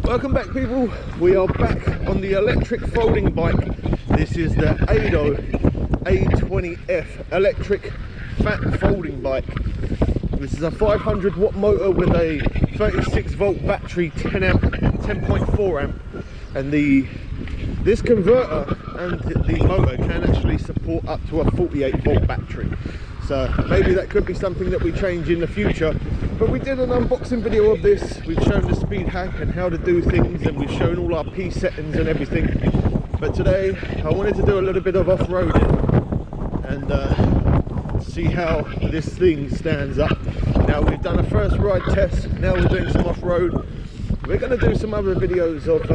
Welcome back, people. We are back on the electric folding bike. This is the A20F electric fat folding bike. This is a 500 watt motor with a 36 volt battery, 10 amp, 10.4 amp, and this converter and the motor can actually support up to a 48 volt battery. So maybe that could be something that we change in the future. But we did an unboxing video of this. We've shown the speed hack and how to do things, and we've shown all our P settings and everything. But today I wanted to do a little bit of off-roading and see how this thing stands up. Now we've done a first ride test, now we're doing some off-road. We're going to do some other videos of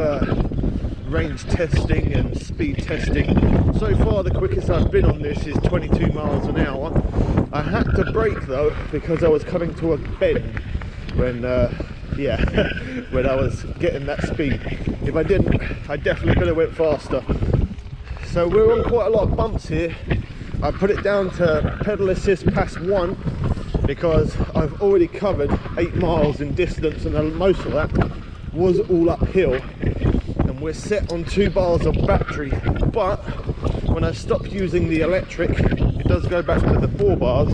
range testing and speed testing. So far the quickest I've been on this is 22 miles an hour. I had to brake though because I was coming to a bend when when I was getting that speed. If I didn't, I definitely could have went faster. So we're on quite a lot of bumps here. I put it down to pedal assist pass 1 because I've already covered 8 miles in distance, and most of that was all uphill. We're set on 2 bars of battery, but when I stop using the electric, it does go back to the 4 bars.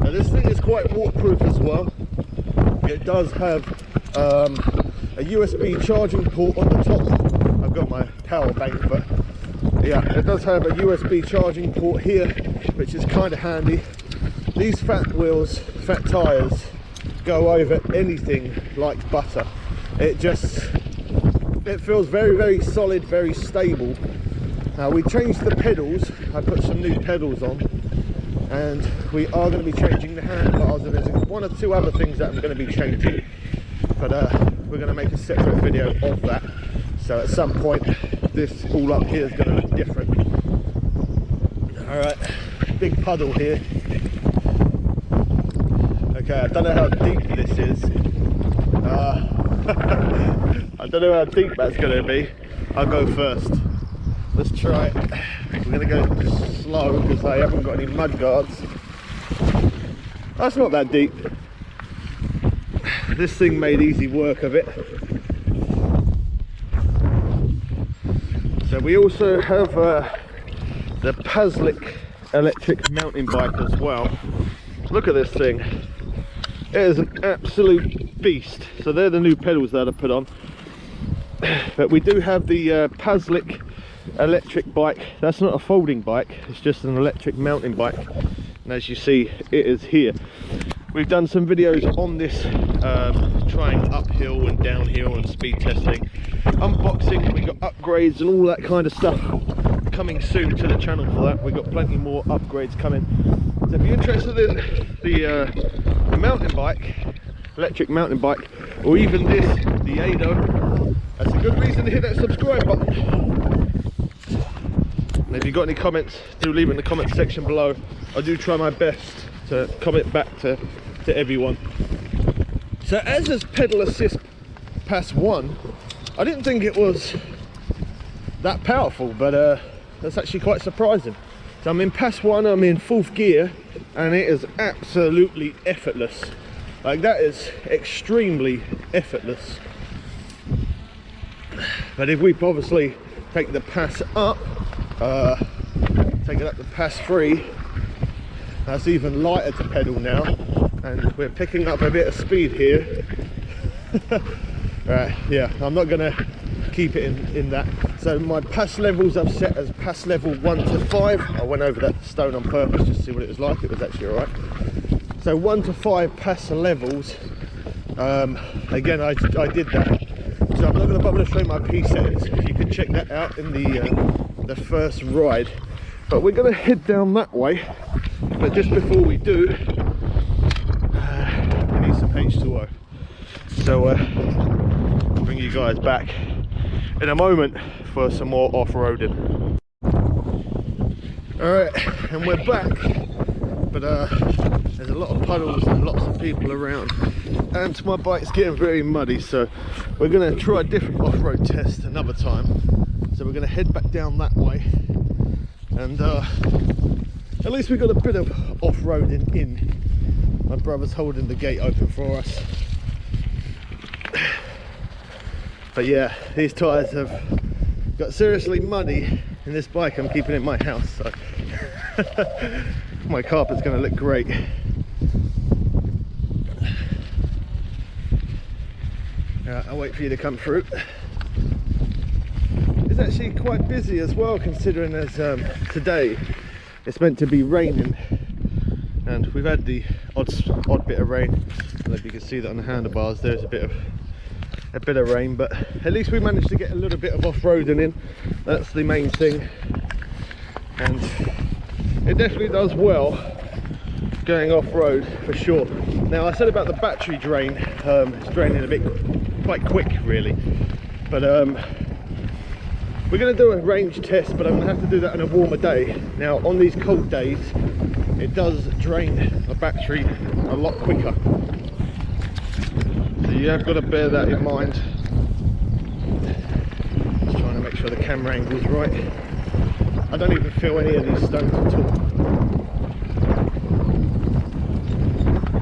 Now this thing is quite waterproof as well. It does have a USB charging port on the top. I've got my power bank, but yeah, it does have a USB charging port here, which is kind of handy. These fat wheels, fat tyres, go over anything like butter. It feels very, very solid, very stable. We changed the pedals. I put some new pedals on, and we are going to be changing the handlebars, and there's 1 or 2 other things that I'm going to be changing, but we're going to make a separate video of that. So at some point this all up here is going to look different. Alright, big puddle here. Okay, I don't know how deep this is. I don't know how deep that's going to be. I'll go first. Let's try it. We're going to go slow because I haven't got any mud guards. That's not that deep. This thing made easy work of it. So we also have the Paslick electric mountain bike as well. Look at this thing. It is an absolute beast. So they're the new pedals that I put on. But we do have the Paslick electric bike. That's not a folding bike, it's just an electric mountain bike. And as you see, it is here. We've done some videos on this, trying uphill and downhill and speed testing, unboxing. We got upgrades and all that kind of stuff coming soon to the channel for that. We've got plenty more upgrades coming. So if you're interested in the mountain bike, electric mountain bike, or even this, the A20, that's a good reason to hit that subscribe button. And if you've got any comments, do leave it in the comment section below. I do try my best to comment back to everyone. So as is pedal assist pass 1, I didn't think it was that powerful, but that's actually quite surprising. So I'm in pass 1, I'm in 4th gear, and it is absolutely effortless. Like, that is extremely effortless. But if we obviously take the pass up, take it up to pass 3, that's even lighter to pedal now, and we're picking up a bit of speed here. Right, yeah, I'm not gonna keep it in that. So my pass levels I've set as pass level 1 to 5. I went over that stone on purpose just to see what it was like. It was actually alright. So 1 to 5 pass levels. Again, I did that. So I'm not going to bother to show my P settings. You can check that out in the first ride. But we're going to head down that way. But just before we do, we need some H2O. So I'll bring you guys back in a moment for some more off-roading. Alright, and we're back. But there's a lot of puddles and lots of people around, and my bike's getting very muddy, so we're going to try a different off-road test another time. So we're going to head back down that way, and at least we got a bit of off-roading in. My brother's holding the gate open for us. But yeah, these tyres have got seriously muddy in this bike I'm keeping in my house, so my carpet's going to look great. I'll wait for you to come through. It's actually quite busy as well, considering as today it's meant to be raining, and we've had the odd bit of rain. I don't know if you can see that on the handlebars. There's a bit of rain, but at least we managed to get a little bit of off-roading in. That's the main thing, and it definitely does well going off-road for sure. Now, I said about the battery drain, it's draining a bit quite quick really, but we're going to do a range test, but I'm going to have to do that on a warmer day. Now, on these cold days, it does drain the battery a lot quicker. So you have got to bear that in mind. Just trying to make sure the camera angle is right. I don't even feel any of these stones at all.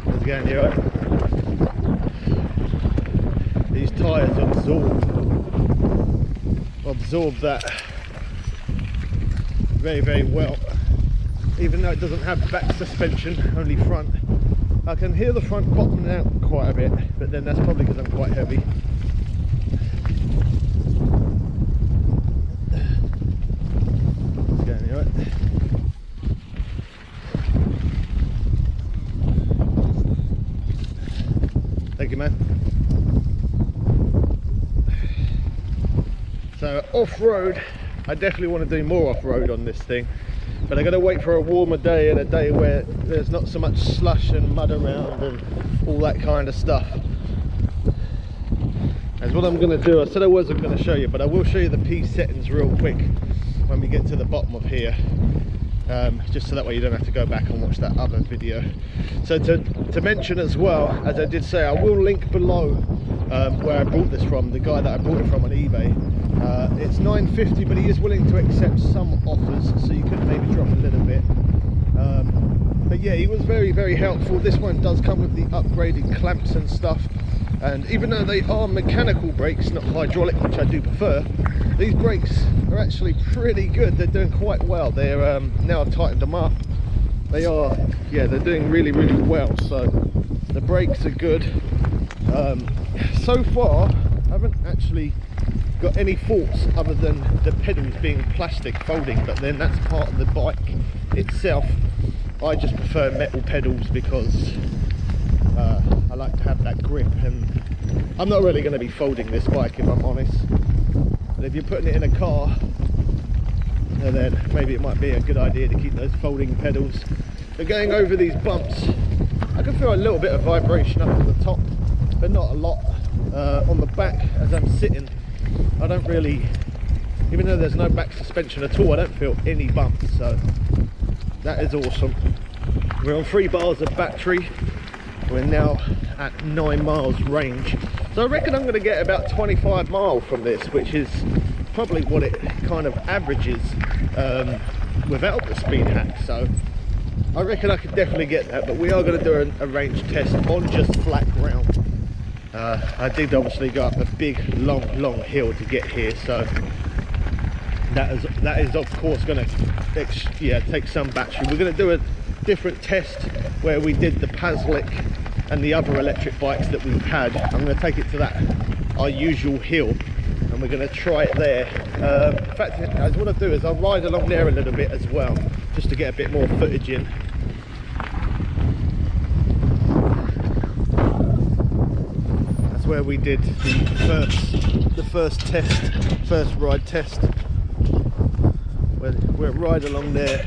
How's it going, you right? These tyres absorb that very, very well. Even though it doesn't have back suspension, only front. I can hear the front bottoming out quite a bit, but then that's probably because I'm quite heavy. It's going all right. Thank you, man. So off-road, I definitely want to do more off-road on this thing, but I got to wait for a warmer day and a day where there's not so much slush and mud around and all that kind of stuff. That's what I'm going to do. I said I wasn't going to show you, but I will show you the P settings real quick when we get to the bottom of here, just so that way you don't have to go back and watch that other video. So to mention as well, as I did say, I will link below where I bought this from, the guy that I bought it from on eBay. It's $9.50, but he is willing to accept some offers, so you could maybe drop a little bit. But yeah, he was very, very helpful. This one does come with the upgraded clamps and stuff, and even though they are mechanical brakes, not hydraulic, which I do prefer, these brakes are actually pretty good. They're doing quite well. They're now I've tightened them up. They are, yeah, they're doing really, really well. So the brakes are good. So far, I haven't actually got any faults other than the pedals being plastic folding, but then that's part of the bike itself. I just prefer metal pedals because I like to have that grip, and I'm not really going to be folding this bike if I'm honest. But if you're putting it in a car, then maybe it might be a good idea to keep those folding pedals. But going over these bumps, I can feel a little bit of vibration up at the top, but not a lot. On the back, as I'm sitting, I don't really, even though there's no back suspension at all, I don't feel any bumps, so that is awesome. We're on 3 bars of battery. We're now at 9 miles range, so I reckon I'm going to get about 25 miles from this, which is probably what it kind of averages without the speed hack. So I reckon I could definitely get that, but we are going to do a range test on just flat ground. I did obviously go up a big long hill to get here, so that is of course going to take some battery. We're going to do a different test where we did the Paslick and the other electric bikes that we've had. I'm going to take it to our usual hill, and we're going to try it there. In fact, what I'll do is I'll ride along there a little bit as well, just to get a bit more footage in. Where we did the first ride test. We'll ride along there,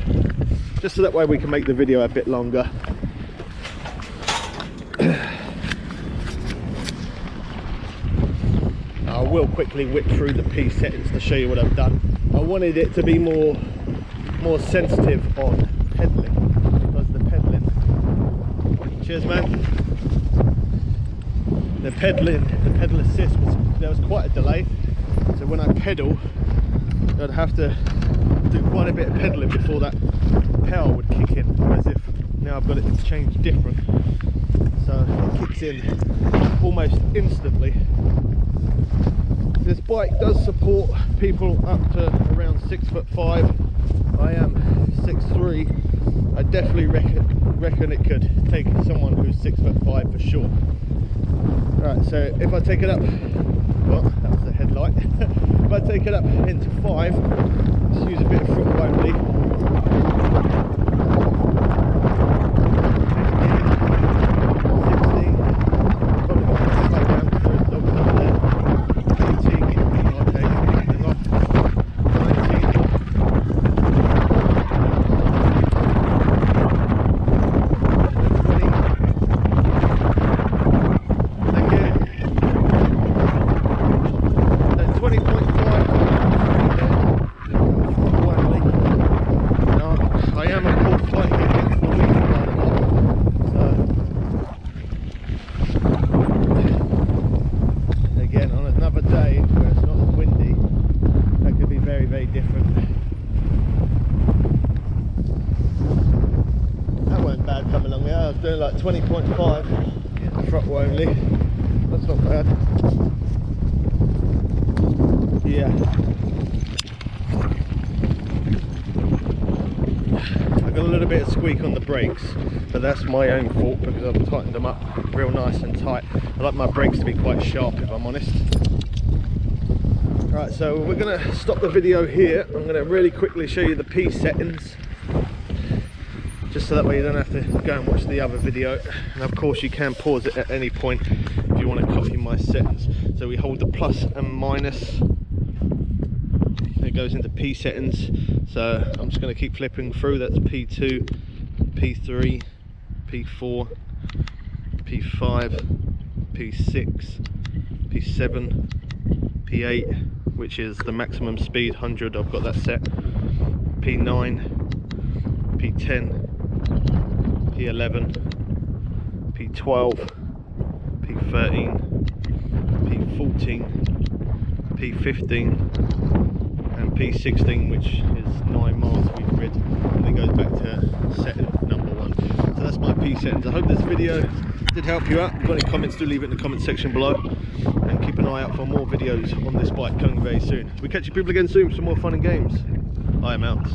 just so that way we can make the video a bit longer. I will quickly whip through the P settings to show you what I've done. I wanted it to be more sensitive on pedaling, because the pedaling. Cheers, man. The pedal assist there was quite a delay, so when I pedal I'd have to do quite a bit of pedaling before that power would kick in, whereas if now I've got it changed different, so it kicks in almost instantly. This bike does support people up to around 6'5". I am 6'3". I definitely reckon it could take someone who's 6'5" for sure. Right, so if I take it up, well, that was the headlight. If I take it up into 5, let's use a bit of throttle only. 16, probably got to slow down because there's dogs over there. 18, okay, getting off. 19. Doing like 20.5 throttle only. That's not bad. Yeah. I got a little bit of squeak on the brakes, but that's my own fault because I've tightened them up real nice and tight. I like my brakes to be quite sharp, if I'm honest. Right, so we're gonna stop the video here. I'm gonna really quickly show you the P settings, just so that way you don't have to go and watch the other video. And of course you can pause it at any point if you want to copy my settings. So we hold the plus and minus, it goes into P settings. So I'm just going to keep flipping through. That's P2, P3, P4, P5, P6, P7, P8, which is the maximum speed, 100, I've got that set, P9, P10, P11, P12, P13, P14, P15 and P16, which is 9 miles we've rid, and it goes back to setting number 1. So that's my P settings. I hope this video did help you out. If you've got any comments, do leave it in the comment section below, and keep an eye out for more videos on this bike coming very soon. We catch you people again soon for some more fun and games. I am out.